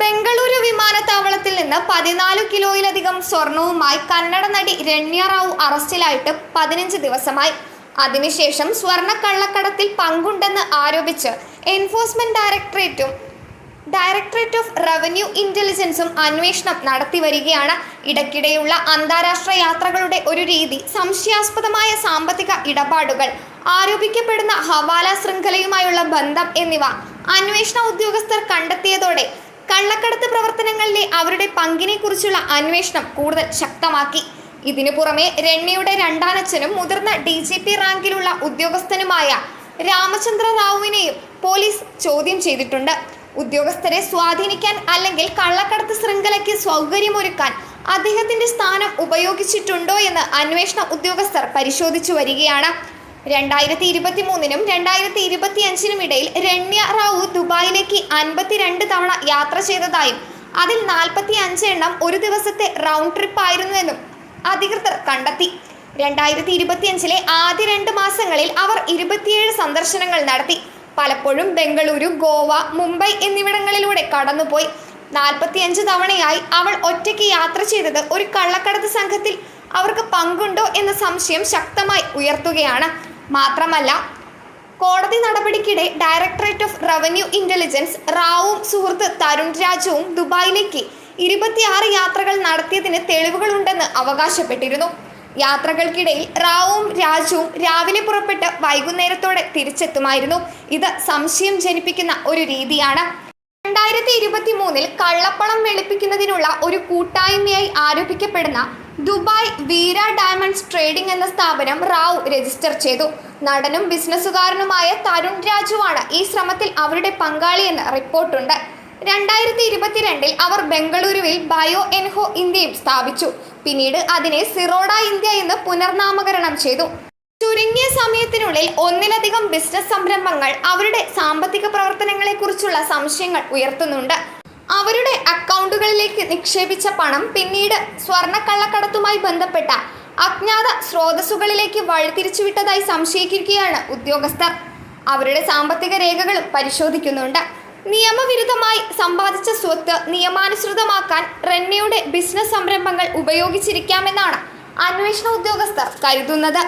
ബംഗളൂരു വിമാനത്താവളത്തിൽ നിന്ന് 14 കിലോയിലധികം സ്വർണവുമായി കന്നഡ നടി രണ്യ റാവു അറസ്റ്റിലായിട്ട് 15 ദിവസമായി. അതിനുശേഷം സ്വർണ്ണ കള്ളക്കടത്തിൽ പങ്കുണ്ടെന്ന് ആരോപിച്ച് എൻഫോഴ്സ്മെന്റ് ഡയറക്ടറേറ്റ് ഓഫ് റവന്യൂ ഇന്റലിജൻസും അന്വേഷണം നടത്തി വരികയാണ്. ഇടയ്ക്കിടെയുള്ള അന്താരാഷ്ട്ര യാത്രകളുടെ ഒരു രീതി, സംശയാസ്പദമായ സാമ്പത്തിക ഇടപാടുകൾ, ആരോപിക്കപ്പെടുന്ന ഹവാല ശൃംഖലയുമായുള്ള ബന്ധം എന്നിവ അന്വേഷണ ഉദ്യോഗസ്ഥർ കണ്ടെത്തിയതോടെ കള്ളക്കടത്ത് പ്രവർത്തനങ്ങളിലെ അവരുടെ പങ്കിനെക്കുറിച്ചുള്ള അന്വേഷണം കൂടുതൽ ശക്തമാക്കി. ഇതിനു പുറമെ രണ്യയുടെ രണ്ടാനച്ഛനും മുതിർന്ന DGP റാങ്കിലുള്ള ഉദ്യോഗസ്ഥനുമായ രാമചന്ദ്ര റാവുവിനെയും പോലീസ് ചോദ്യം ചെയ്തിട്ടുണ്ട്. ഉദ്യോഗസ്ഥരെ സ്വാധീനിക്കാൻ അല്ലെങ്കിൽ കള്ളക്കടത്ത് ശൃംഖലയ്ക്ക് സൗകര്യമൊരുക്കാൻ അദ്ദേഹത്തിന്റെ സ്ഥാനം ഉപയോഗിച്ചിട്ടുണ്ടോ എന്ന് അന്വേഷണ ഉദ്യോഗസ്ഥർ പരിശോധിച്ചു വരികയാണ്. 2023-നും 2025-നും ഇടയിൽ രണ്യ റാവു ദുബായിലേക്ക് 52 തവണ യാത്ര ചെയ്തതായും അതിൽ 45 എണ്ണം ഒരു ദിവസത്തെ റൗണ്ട് ട്രിപ്പ് ആയിരുന്നുവെന്നും അധികൃതർ കണ്ടെത്തി. 2025-ലെ ആദ്യ 2 മാസങ്ങളിൽ അവർ 27 സന്ദർശനങ്ങൾ നടത്തി. പലപ്പോഴും ബംഗളൂരു, ഗോവ, മുംബൈ എന്നിവിടങ്ങളിലൂടെ കടന്നുപോയി. 45 തവണയായി അവൾ ഒറ്റയ്ക്ക് യാത്ര ചെയ്തത് ഒരു കള്ളക്കടത്ത് സംഘത്തിൽ അവർക്ക് പങ്കുണ്ടോ എന്ന സംശയം ശക്തമായി ഉയർത്തുകയാണ്. മാത്രമല്ല, കോടതി നടപടിക്കിടെ ഡയറക്ടറേറ്റ് ഓഫ് റവന്യൂ ഇന്റലിജൻസ് റാവുവും സുഹൃത്ത് തരുൺ രാജുവും ദുബായിലേക്ക് 26 യാത്രകൾ നടത്തിയതിന് തെളിവുകളുണ്ടെന്ന് അവകാശപ്പെട്ടിരുന്നു. യാത്രകൾക്കിടയിൽ റാവുവും രാജുവും രാവിലെ പുറപ്പെട്ട് വൈകുന്നേരത്തോടെ തിരിച്ചെത്തുമായിരുന്നു. ഇത് സംശയം ജനിപ്പിക്കുന്ന ഒരു രീതിയാണ്. 2023-ൽ കള്ളപ്പണം വെളുപ്പിക്കുന്നതിനുള്ള ഒരു കൂട്ടായ്മയായി ആരോപിക്കപ്പെടുന്ന ദുബായ് വീര ഡയമണ്ട്സ് ട്രേഡിംഗ് എന്ന സ്ഥാപനം റാവു രജിസ്റ്റർ ചെയ്തു. നടനും ബിസിനസ്സുകാരനുമായ തരുൺ രാജുവാണ് ഈ ശ്രമത്തിൽ അവരുടെ പങ്കാളിയെന്ന് റിപ്പോർട്ടുണ്ട്. 2022-ൽ അവർ ബംഗളൂരുവിൽ ബയോ എൻഹോ ഇന്ത്യയും സ്ഥാപിച്ചു. പിന്നീട് അതിനെ സിറോഡ ഇന്ത്യ എന്ന് പുനർനാമകരണം ചെയ്തു. ചുരുങ്ങിയ സമയത്തിനുള്ളിൽ ഒന്നിലധികം ബിസിനസ് സംരംഭങ്ങൾ അവരുടെ സാമ്പത്തിക പ്രവർത്തനങ്ങളെക്കുറിച്ചുള്ള സംശയങ്ങൾ ഉയർത്തുന്നുണ്ട്. അവരുടെ അക്കൗണ്ടുകളിലേക്ക് നിക്ഷേപിച്ച പണം പിന്നീട് സ്വർണ്ണക്കള്ളക്കടത്തുമായി ബന്ധപ്പെട്ട അജ്ഞാത സ്രോതസ്സുകളിലേക്ക് വഴിതിരിച്ചുവിട്ടതായി സംശയിക്കുകയാണ് ഉദ്യോഗസ്ഥർ. അവരുടെ സാമ്പത്തിക രേഖകളും പരിശോധിക്കുന്നുണ്ട്. നിയമവിരുദ്ധമായി സമ്പാദിച്ച സ്വത്ത് നിയമാനുസൃതമാക്കാൻ രണ്യയുടെ ബിസിനസ് സംരംഭങ്ങൾ ഉപയോഗിച്ചിരിക്കാമെന്നാണ് അന്വേഷണ ഉദ്യോഗസ്ഥർ കരുതുന്നത്.